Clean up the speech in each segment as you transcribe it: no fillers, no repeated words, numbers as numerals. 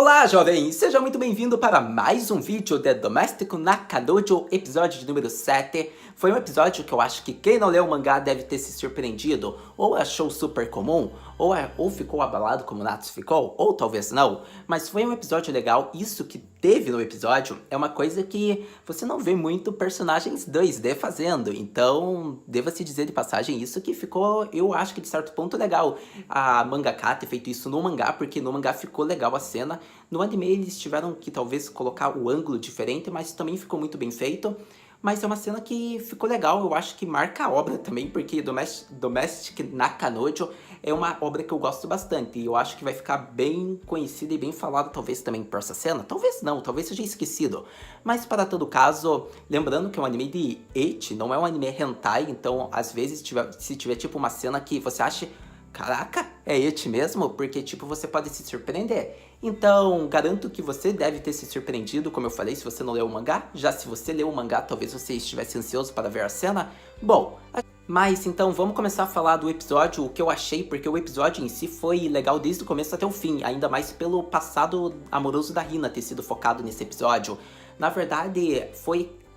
Olá, jovem! Seja muito bem-vindo para mais um vídeo de Doméstico Nakanojo, episódio de número 7. Foi um episódio que eu acho que quem não leu o mangá deve ter se surpreendido, ou achou super comum, ou ficou abalado como o Natsu ficou, ou talvez não. Mas foi um episódio legal. Isso que teve no episódio é uma coisa que você não vê muito personagens 2D fazendo. Então, deva-se dizer de passagem isso que ficou, eu acho que de certo ponto, legal. A mangaka ter feito isso no mangá, porque no mangá ficou legal a cena. No anime eles tiveram que talvez colocar o ângulo diferente, mas também ficou muito bem feito. Mas é uma cena que ficou legal, eu acho que marca a obra também, porque Domestic Nakanojo é uma obra que eu gosto bastante. E eu acho que vai ficar bem conhecida e bem falada talvez também por essa cena. Talvez não, talvez seja esquecido. Mas para todo caso, lembrando que é um anime de ecchi, não é um anime hentai. Então às vezes se tiver tipo uma cena que você acha... Caraca, é ecchi mesmo? Porque, tipo, você pode se surpreender. Então, garanto que você deve ter se surpreendido, como eu falei, se você não leu o mangá. Já se você leu o mangá, talvez você estivesse ansioso para ver a cena. Bom, mas então vamos começar a falar do episódio, o que eu achei, porque o episódio em si foi legal desde o começo até o fim. Ainda mais pelo passado amoroso da Hina ter sido focado nesse episódio. Na verdade,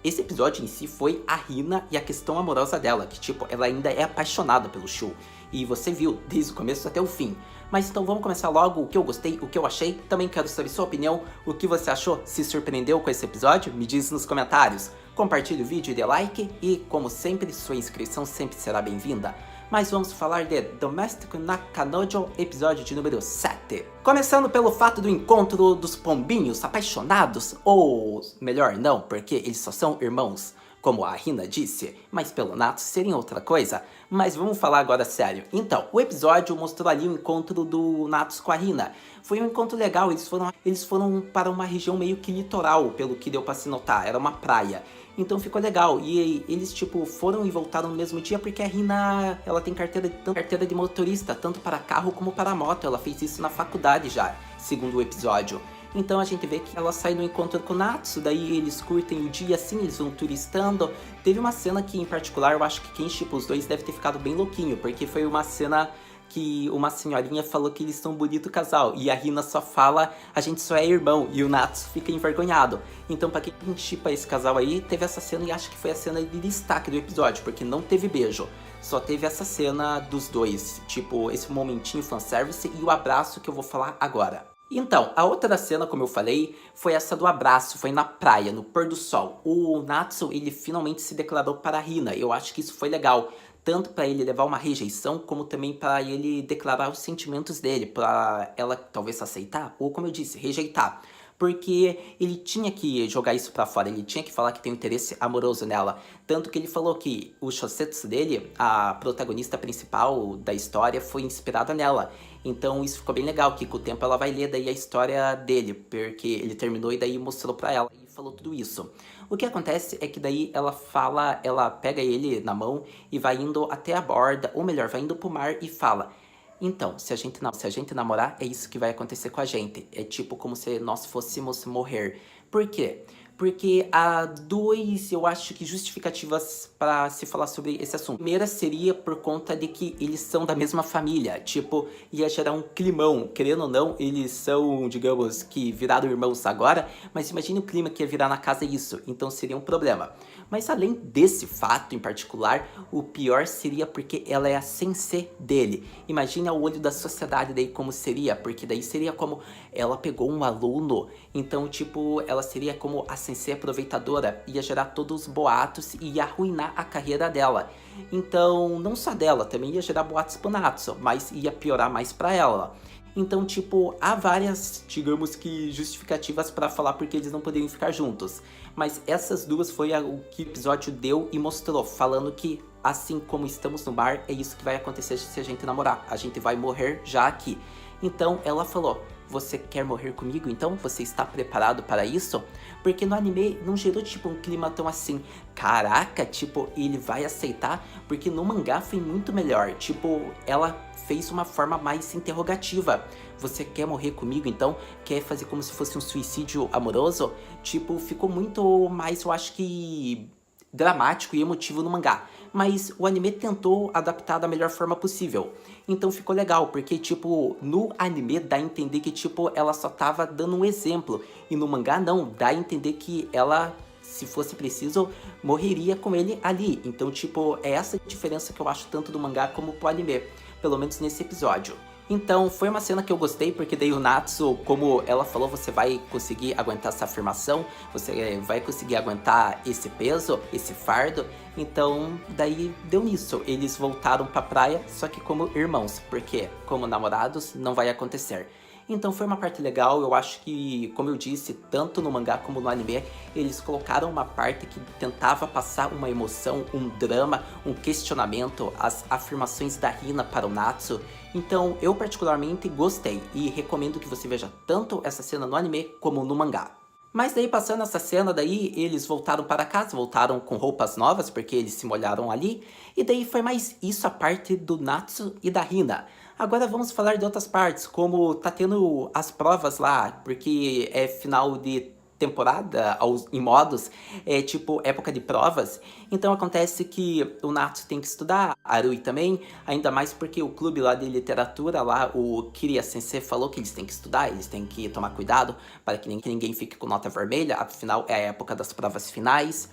esse episódio em si foi a Hina e a questão amorosa dela, que tipo, ela ainda é apaixonada pelo Shu. E você viu desde o começo até o fim. Mas então vamos começar logo o que eu gostei, o que eu achei. Também quero saber sua opinião, o que você achou, se surpreendeu com esse episódio? Me diz nos comentários. Compartilhe o vídeo e dê like e, como sempre, sua inscrição sempre será bem-vinda. Mas vamos falar de Doméstico Nakanojo, episódio de número 7. Começando pelo fato do encontro dos pombinhos apaixonados, ou melhor não, porque eles só são irmãos, como a Hina disse, mas pelo Natsu seria outra coisa. Mas vamos falar agora sério. Então, o episódio mostrou ali o encontro do Natsu com a Hina. Foi um encontro legal, eles foram para uma região meio que litoral, pelo que deu pra se notar, era uma praia. Então ficou legal, e eles tipo foram e voltaram no mesmo dia porque a Hina, ela tem carteira de motorista, tanto para carro como para moto, ela fez isso na faculdade já, segundo o episódio. Então a gente vê que ela sai no encontro com o Natsu, daí eles curtem o dia assim, eles vão turistando. Teve uma cena que em particular eu acho que quem shippa os dois deve ter ficado bem louquinho, porque foi uma cena que uma senhorinha falou que eles são um bonito casal, e a Hina só fala, a gente só é irmão, e o Natsu fica envergonhado. Então pra quem shippa esse casal aí, teve essa cena e acho que foi a cena de destaque do episódio, porque não teve beijo. Só teve essa cena dos dois, tipo, esse momentinho fanservice e o abraço que eu vou falar agora. Então, a outra cena, como eu falei, foi essa do abraço, foi na praia, no pôr do sol. O Natsu, ele finalmente se declarou para a Hina, eu acho que isso foi legal. Tanto para ele levar uma rejeição, como também para ele declarar os sentimentos dele, para ela talvez aceitar, ou como eu disse, rejeitar. Porque ele tinha que jogar isso pra fora, ele tinha que falar que tem um interesse amoroso nela. Tanto que ele falou que o shousetsu dele, a protagonista principal da história, foi inspirada nela. Então isso ficou bem legal, que com o tempo ela vai ler daí a história dele, porque ele terminou e daí mostrou pra ela e falou tudo isso. O que acontece é que daí ela pega ele na mão e vai indo até a borda, ou melhor, vai indo pro mar e fala: então, se a gente namorar, é isso que vai acontecer com a gente. É tipo como se nós fôssemos morrer. Por quê? Porque há duas, eu acho que justificativas para se falar sobre esse assunto. A primeira seria por conta de que eles são da mesma família. Tipo, ia gerar um climão. Querendo ou não, eles são, digamos, que viraram irmãos agora. Mas imagine o clima que ia virar na casa isso. Então seria um problema. Mas além desse fato em particular, o pior seria porque ela é a sensei dele. Imagine ao olho da sociedade daí como seria, porque daí seria como ela pegou um aluno, então tipo, ela seria como a sensei aproveitadora, ia gerar todos os boatos e ia arruinar a carreira dela. Então, não só dela, também ia gerar boatos pro Natsu, mas ia piorar mais pra ela. Então, tipo, há várias, digamos que, justificativas pra falar porque eles não poderiam ficar juntos. Mas essas duas foi o que o episódio deu e mostrou, falando que, assim como estamos no mar, é isso que vai acontecer se a gente namorar. A gente vai morrer já aqui. Então, ela falou: você quer morrer comigo? Então, você está preparado para isso? Porque no anime não gerou, tipo, um clima tão assim, caraca, tipo, ele vai aceitar? Porque no mangá foi muito melhor. Tipo, ela fez uma forma mais interrogativa. Você quer morrer comigo, então? Quer fazer como se fosse um suicídio amoroso? Tipo, ficou muito mais, eu acho que dramático e emotivo no mangá, mas o anime tentou adaptar da melhor forma possível. Então ficou legal, porque tipo, no anime dá a entender que tipo, ela só tava dando um exemplo, e no mangá não, dá a entender que ela, se fosse preciso, morreria com ele ali. Então tipo, é essa diferença que eu acho tanto do mangá como pro anime, pelo menos nesse episódio. Então, foi uma cena que eu gostei, porque daí o Natsu, como ela falou, você vai conseguir aguentar essa afirmação, você vai conseguir aguentar esse peso, esse fardo. Então, daí deu nisso. Eles voltaram pra praia, só que como irmãos, porque como namorados não vai acontecer. Então foi uma parte legal, eu acho que, como eu disse, tanto no mangá como no anime, eles colocaram uma parte que tentava passar uma emoção, um drama, um questionamento, as afirmações da Hina para o Natsu. Então eu particularmente gostei e recomendo que você veja tanto essa cena no anime como no mangá. Mas daí passando essa cena daí, eles voltaram para casa, voltaram com roupas novas porque eles se molharam ali. E daí foi mais isso a parte do Natsu e da Hina. Agora vamos falar de outras partes, como tá tendo as provas lá, porque é final de temporada, em modos, é tipo época de provas. Então acontece que o Natsu tem que estudar, a Arui também, ainda mais porque o clube lá de literatura, lá o Kiriya Sensei falou que eles têm que estudar, eles têm que tomar cuidado para que ninguém fique com nota vermelha, afinal é a época das provas finais.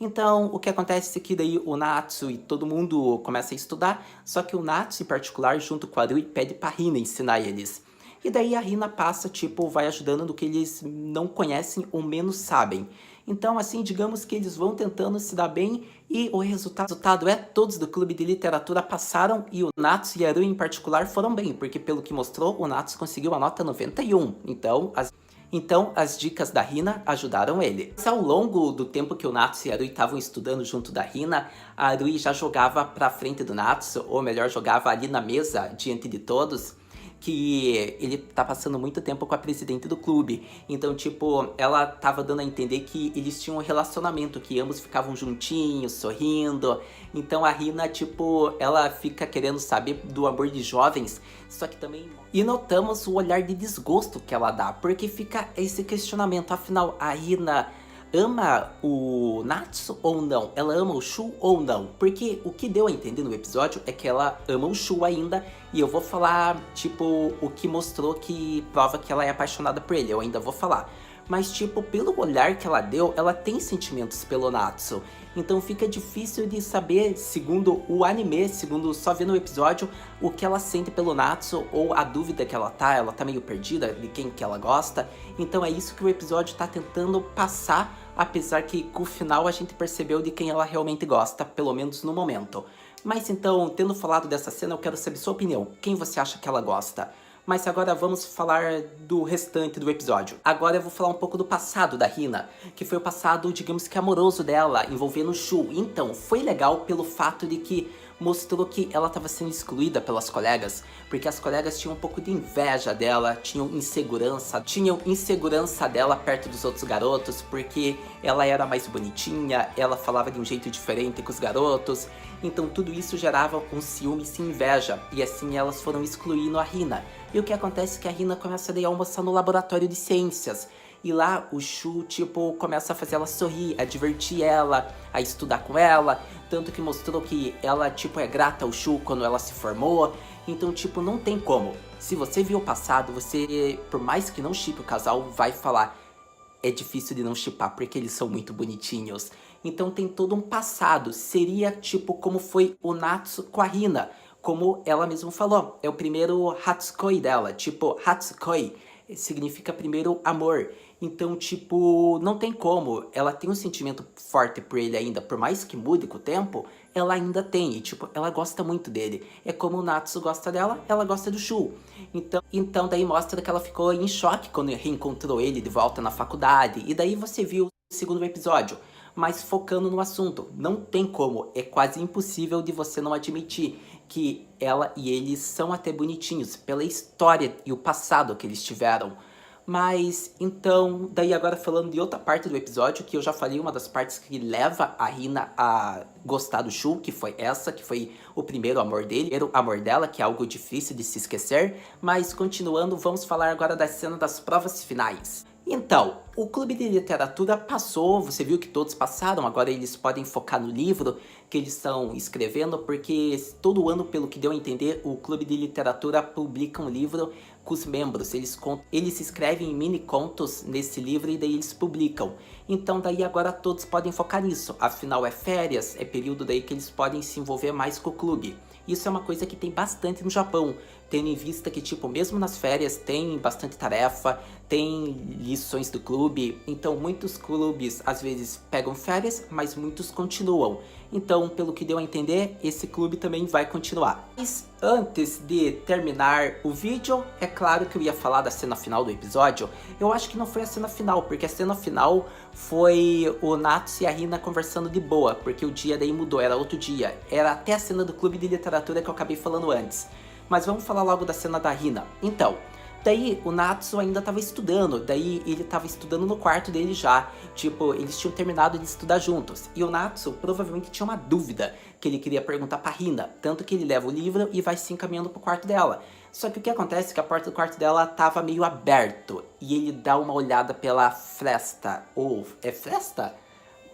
Então, o que acontece é que daí o Natsu e todo mundo começa a estudar, só que o Natsu em particular, junto com a Arui, pede pra Hina ensinar eles. E daí a Hina passa, tipo, vai ajudando no que eles não conhecem ou menos sabem. Então, assim, digamos que eles vão tentando se dar bem e o resultado é todos do clube de literatura passaram e o Natsu e a Arui em particular foram bem, porque pelo que mostrou, o Natsu conseguiu a nota 91. Então, as dicas da Hina ajudaram ele. Mas ao longo do tempo que o Natsu e a Arui estavam estudando junto da Hina, a Arui já jogava pra frente do Natsu, ou melhor, jogava ali na mesa, diante de todos, que ele tá passando muito tempo com a presidente do clube. Então, tipo, ela tava dando a entender que eles tinham um relacionamento, que ambos ficavam juntinhos, sorrindo. Então a Hina, tipo, ela fica querendo saber do amor de jovens, só que também... E notamos o olhar de desgosto que ela dá, porque fica esse questionamento, afinal, a Hina ama o Natsu ou não? Ela ama o Shu ou não? Porque o que deu a entender no episódio é que ela ama o Shu ainda, e eu vou falar, tipo, o que mostrou que prova que ela é apaixonada por ele, eu ainda vou falar. Mas, tipo, pelo olhar que ela deu, ela tem sentimentos pelo Natsu. Então fica difícil de saber, segundo o anime, segundo só vendo o episódio, o que ela sente pelo Natsu, ou a dúvida que ela tá meio perdida de quem que ela gosta. Então é isso que o episódio tá tentando passar, apesar que com o final a gente percebeu de quem ela realmente gosta, pelo menos no momento. Mas então, tendo falado dessa cena, eu quero saber sua opinião. Quem você acha que ela gosta? Mas agora vamos falar do restante do episódio. Agora eu vou falar um pouco do passado da Hina, que foi o passado, digamos que amoroso dela, envolvendo o Shu. Então, foi legal pelo fato de que mostrou que ela estava sendo excluída pelas colegas, porque as colegas tinham um pouco de inveja dela, tinham insegurança dela perto dos outros garotos, porque ela era mais bonitinha, ela falava de um jeito diferente com os garotos, então tudo isso gerava um ciúme e inveja, e assim elas foram excluindo a Hina. E o que acontece é que a Hina começa a almoçar no laboratório de ciências. E lá o Shu, tipo, começa a fazer ela sorrir, a divertir ela, a estudar com ela. Tanto que mostrou que ela, tipo, é grata ao Shu quando ela se formou. Então, tipo, não tem como. Se você viu o passado, você, por mais que não shippe o casal, vai falar... É difícil de não shippar, porque eles são muito bonitinhos. Então tem todo um passado. Seria, tipo, como foi o Natsu com a Hina. Como ela mesma falou, é o primeiro Hatsukoi dela. Tipo, Hatsukoi significa primeiro amor. Então, tipo, não tem como. Ela tem um sentimento forte por ele ainda. Por mais que mude com o tempo, ela ainda tem. E, tipo, ela gosta muito dele. É como o Natsu gosta dela, ela gosta do Shu. Então daí mostra que ela ficou em choque quando reencontrou ele de volta na faculdade. E daí você viu o segundo episódio. Mas focando no assunto, não tem como. É quase impossível de você não admitir que ela e ele são até bonitinhos. Pela história e o passado que eles tiveram. Mas, então, daí agora falando de outra parte do episódio, que eu já falei, uma das partes que leva a Hina a gostar do Shu, que foi essa, que foi o primeiro amor dele, era o amor dela, que é algo difícil de se esquecer. Mas, continuando, vamos falar agora da cena das provas finais. Então, o clube de literatura passou, você viu que todos passaram, agora eles podem focar no livro que eles estão escrevendo, porque todo ano, pelo que deu a entender, o clube de literatura publica um livro com os membros, eles escrevem mini contos nesse livro e daí eles publicam. Então daí agora todos podem focar nisso, afinal é férias, é período daí que eles podem se envolver mais com o clube. Isso é uma coisa que tem bastante no Japão, tendo em vista que, tipo, mesmo nas férias tem bastante tarefa, tem lições do clube, então muitos clubes às vezes pegam férias, mas muitos continuam. Então, pelo que deu a entender, esse clube também vai continuar. Mas antes de terminar o vídeo, é claro que eu ia falar da cena final do episódio. Eu acho que não foi a cena final, porque a cena final foi o Natsu e a Hina conversando de boa, porque o dia daí mudou, era outro dia. Era até a cena do clube de literatura que eu acabei falando antes. Mas vamos falar logo da cena da Hina. Então, daí o Natsu ainda estava estudando, daí ele estava estudando no quarto dele já. Tipo, eles tinham terminado de estudar juntos. E o Natsu provavelmente tinha uma dúvida que ele queria perguntar pra Hina. Tanto que ele leva o livro e vai se encaminhando pro quarto dela. Só que o que acontece é que a porta do quarto dela tava meio aberto. E ele dá uma olhada pela fresta. Ou, é fresta?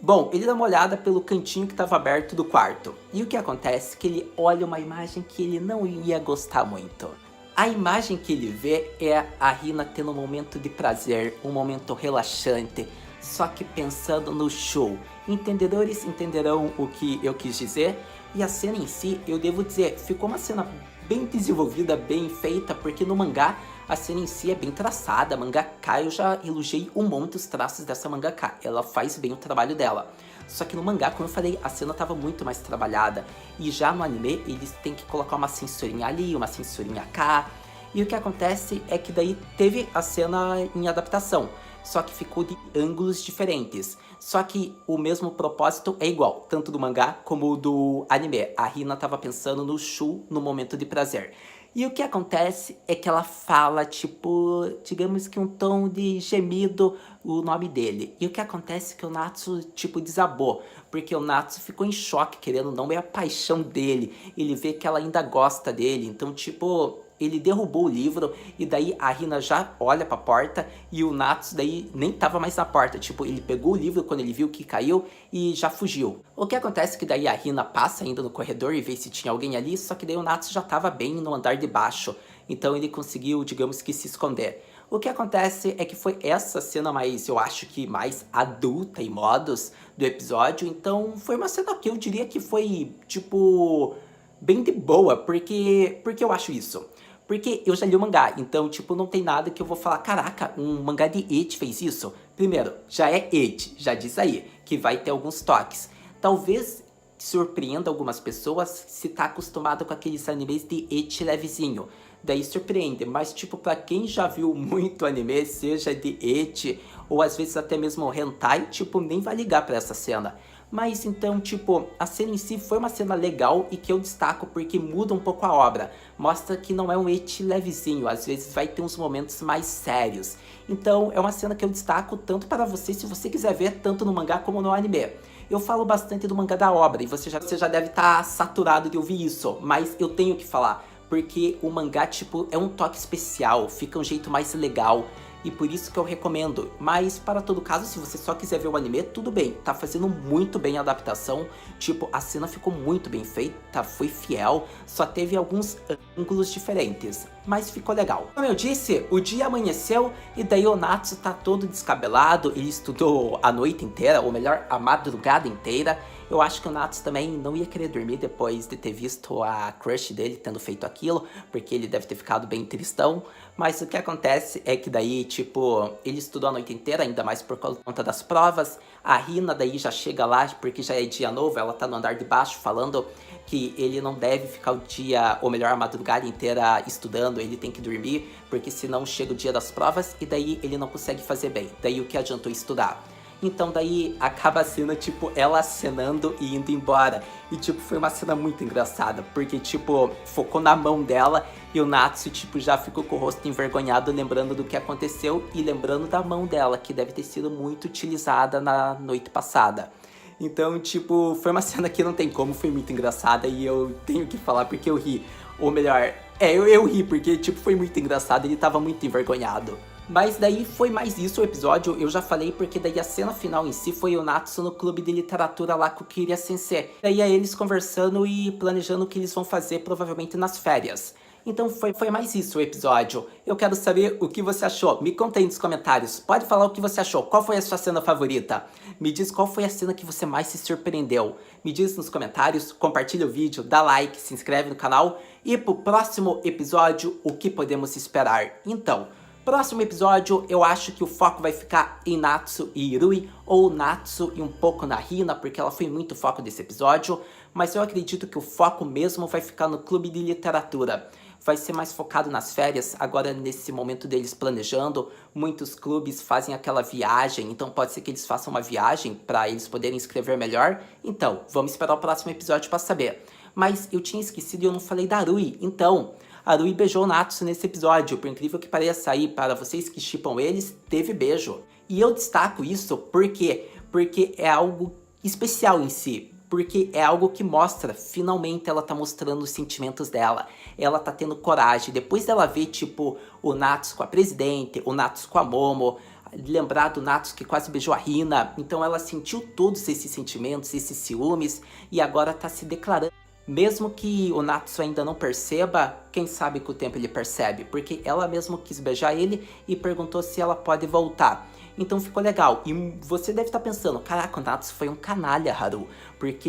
Bom, ele dá uma olhada pelo cantinho que estava aberto do quarto. E o que acontece é que ele olha uma imagem que ele não ia gostar muito. A imagem que ele vê é a Hina tendo um momento de prazer, um momento relaxante, só que pensando no show. Entendedores entenderão o que eu quis dizer. E a cena em si, eu devo dizer, ficou uma cena bem desenvolvida, bem feita, porque no mangá a cena em si é bem traçada. A mangaka, eu já elogiei um monte os traços dessa mangaka, ela faz bem o trabalho dela. Só que no mangá, como eu falei, a cena estava muito mais trabalhada. E já no anime, eles têm que colocar uma censurinha ali, uma censurinha cá. E o que acontece é que daí teve a cena em adaptação, só que ficou de ângulos diferentes. Só que o mesmo propósito é igual, tanto do mangá como do anime. A Hina estava pensando no Shu no momento de prazer. E o que acontece é que ela fala, tipo, digamos que um tom de gemido, o nome dele. E o que acontece é que o Natsu, tipo, desabou. Porque o Natsu ficou em choque, querendo não, é a paixão dele. Ele vê que ela ainda gosta dele, então, tipo, ele derrubou o livro e daí a Hina já olha pra porta e o Natsu daí nem tava mais na porta. Tipo, ele pegou o livro quando ele viu que caiu e já fugiu. O que acontece é que daí a Hina passa ainda no corredor e vê se tinha alguém ali, só que daí o Natsu já tava bem no andar de baixo. Então ele conseguiu, digamos que, se esconder. O que acontece é que foi essa cena mais, eu acho que mais adulta em modos do episódio. Então foi uma cena que eu diria que foi, tipo, bem de boa. Porque eu acho isso? Porque eu já li o mangá, então, tipo, não tem nada que eu vou falar, caraca, um mangá de ecchi fez isso? Primeiro, já é ecchi, já diz aí, que vai ter alguns toques. Talvez surpreenda algumas pessoas se tá acostumado com aqueles animes de ecchi levezinho. Daí surpreende, mas tipo, pra quem já viu muito anime, seja de ecchi, ou às vezes até mesmo hentai, tipo, nem vai ligar pra essa cena. Mas então, tipo, a cena em si foi uma cena legal e que eu destaco porque muda um pouco a obra. Mostra que não é um ecchi levezinho, às vezes vai ter uns momentos mais sérios. Então é uma cena que eu destaco tanto para você, se você quiser ver, tanto no mangá como no anime. Eu falo bastante do mangá da obra e você já deve estar saturado de ouvir isso, mas eu tenho que falar. Porque o mangá, tipo, é um toque especial, fica um jeito mais legal. E por isso que eu recomendo. Mas para todo caso, se você só quiser ver o anime, tudo bem. Tá fazendo muito bem a adaptação. Tipo, a cena ficou muito bem feita, foi fiel. Só teve alguns ângulos diferentes, mas ficou legal. Como eu disse, o dia amanheceu e daí o Natsu tá todo descabelado. Ele estudou a noite inteira, ou melhor, a madrugada inteira. Eu acho que o Natsu também não ia querer dormir depois de ter visto a crush dele tendo feito aquilo, porque ele deve ter ficado bem tristão. Mas o que acontece é que daí, tipo, ele estudou a noite inteira, ainda mais por conta das provas. A Hina daí já chega lá, porque já é dia novo, ela tá no andar de baixo falando que ele não deve ficar o dia, ou melhor, a madrugada inteira estudando, ele tem que dormir, porque senão chega o dia das provas e daí ele não consegue fazer bem. Daí o que adiantou estudar? Então daí acaba a cena, tipo, ela acenando e indo embora. E tipo, foi uma cena muito engraçada, porque tipo, focou na mão dela e o Natsu, tipo, já ficou com o rosto envergonhado, lembrando do que aconteceu e lembrando da mão dela, que deve ter sido muito utilizada na noite passada. Então, tipo, foi uma cena que não tem como, foi muito engraçada e eu tenho que falar porque eu ri. Ou melhor, eu ri porque, tipo, foi muito engraçado e ele tava muito envergonhado. Mas daí foi mais isso o episódio, eu já falei, porque daí a cena final em si foi o Natsu no clube de literatura lá com o Kiriya Sensei. Daí é eles conversando e planejando o que eles vão fazer provavelmente nas férias. Então foi mais isso o episódio. Eu quero saber o que você achou. Me conta aí nos comentários. Pode falar o que você achou. Qual foi a sua cena favorita? Me diz qual foi a cena que você mais se surpreendeu. Me diz nos comentários, compartilha o vídeo, dá like, se inscreve no canal. E pro próximo episódio, o que podemos esperar? Então, próximo episódio, eu acho que o foco vai ficar em Natsu e Irui, ou Natsu e um pouco na Hina, porque ela foi muito foco desse episódio, mas eu acredito que o foco mesmo vai ficar no clube de literatura. Vai ser mais focado nas férias, agora nesse momento deles planejando, muitos clubes fazem aquela viagem, então pode ser que eles façam uma viagem para eles poderem escrever melhor. Então, vamos esperar o próximo episódio para saber. Mas eu tinha esquecido e eu não falei da Arui, então... A Arui beijou o Natsu nesse episódio, por incrível que pareça aí, para vocês que shippam eles, teve beijo. E eu destaco isso por quê? Porque é algo especial em si. Porque é algo que mostra, finalmente ela tá mostrando os sentimentos dela. Ela tá tendo coragem. Depois dela ver, tipo, o Natsu com a presidente, o Natsu com a Momo, lembrar do Natsu que quase beijou a Hina. Então ela sentiu todos esses sentimentos, esses ciúmes, e agora tá se declarando. Mesmo que o Natsu ainda não perceba, quem sabe com o tempo ele percebe, porque ela mesmo quis beijar ele e perguntou se ela pode voltar. Então ficou legal. E você deve estar pensando, caraca, o Natsu foi um canalha, Haru, porque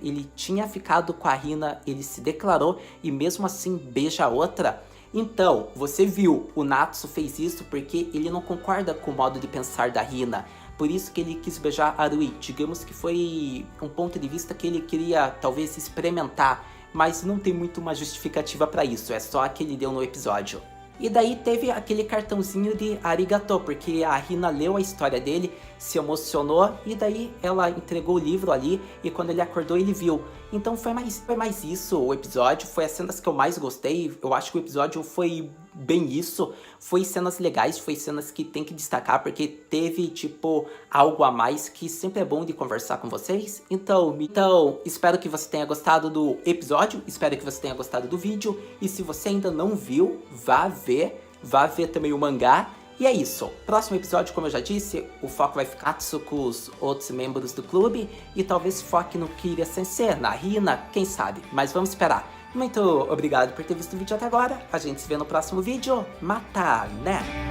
ele tinha ficado com a Hina, ele se declarou e mesmo assim beija a outra. Então, você viu, o Natsu fez isso porque ele não concorda com o modo de pensar da Hina. Por isso que ele quis beijar a Arui. Digamos que foi um ponto de vista que ele queria talvez experimentar, mas não tem muito uma justificativa para isso, é só a que ele deu no episódio. E daí teve aquele cartãozinho de arigato, porque a Hina leu a história dele, se emocionou e daí ela entregou o livro ali e quando ele acordou ele viu. Então foi mais isso o episódio, foi as cenas que eu mais gostei, eu acho que o episódio foi bem isso, foi cenas legais, foi cenas que tem que destacar porque teve tipo algo a mais que sempre é bom de conversar com vocês. Então espero que você tenha gostado do episódio, espero que você tenha gostado do vídeo e se você ainda não viu, vá ver também o mangá. E é isso, próximo episódio, como eu já disse, o foco vai ficar com os outros membros do clube e talvez foque no Kiriya Sensei, na Hina, quem sabe, mas vamos esperar. Muito obrigado por ter visto o vídeo até agora, a gente se vê no próximo vídeo, mata, né?